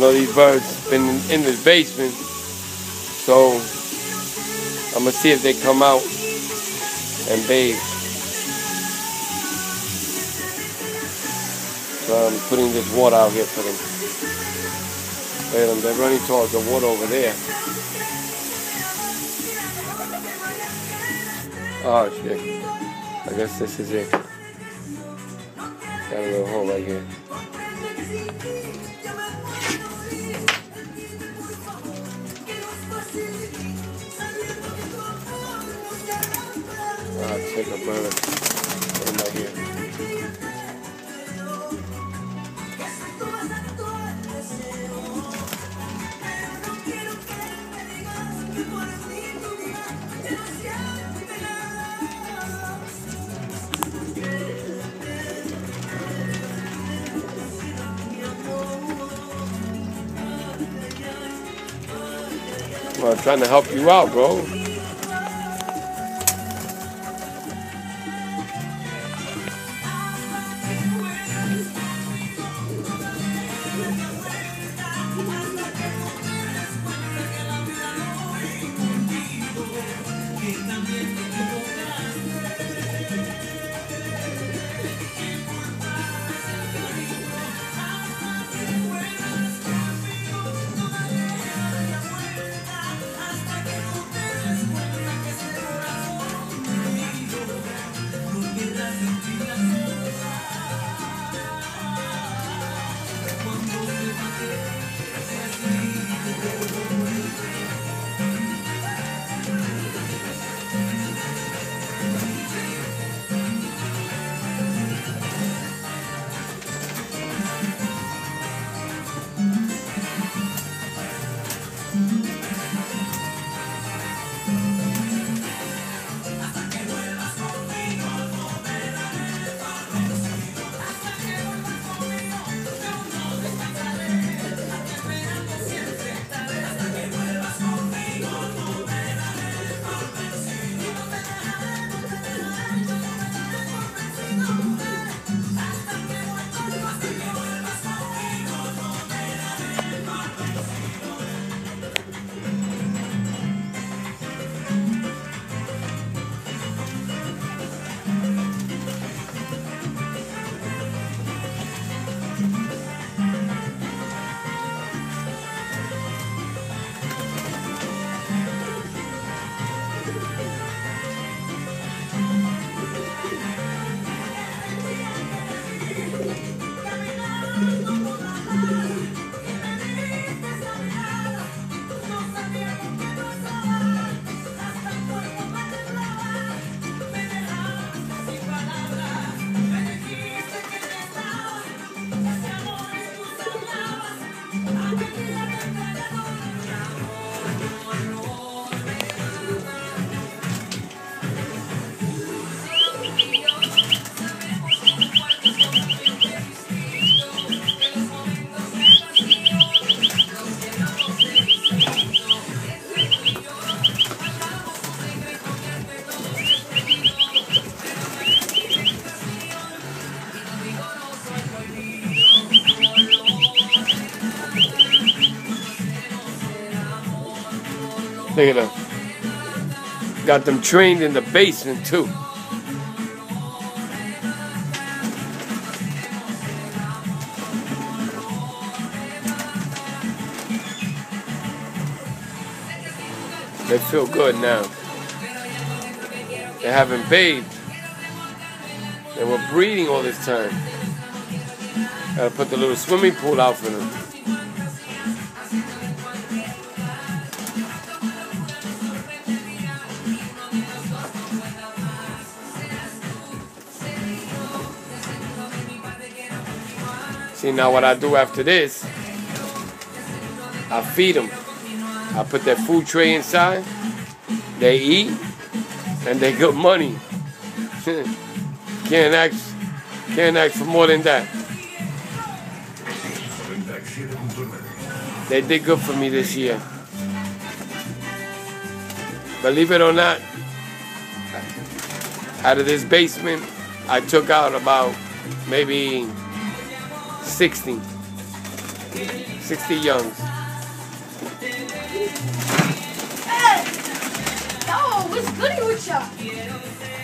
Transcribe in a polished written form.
know these birds been in this basement, so I'm gonna see if they come out and bathe. So I'm putting this water out here for them. Look at them, they're running towards the water over there. Oh shit. I guess this is it. Got a little hole right here. I'll take a burner. Put them right here. I'm trying to help you out, bro. Look at them. Got them trained in the basement too. They feel good now. They haven't bathed. They were breeding all this time. Gotta put the little swimming pool out for them. See, now what I do after this, I feed them. I put their food tray inside, they eat, and they get money. Can't ask for more than that. They did good for me this year. Believe it or not, out of this basement, I took out about maybe 60. 60 youngs. Hey! Yo, what's goody with y'all?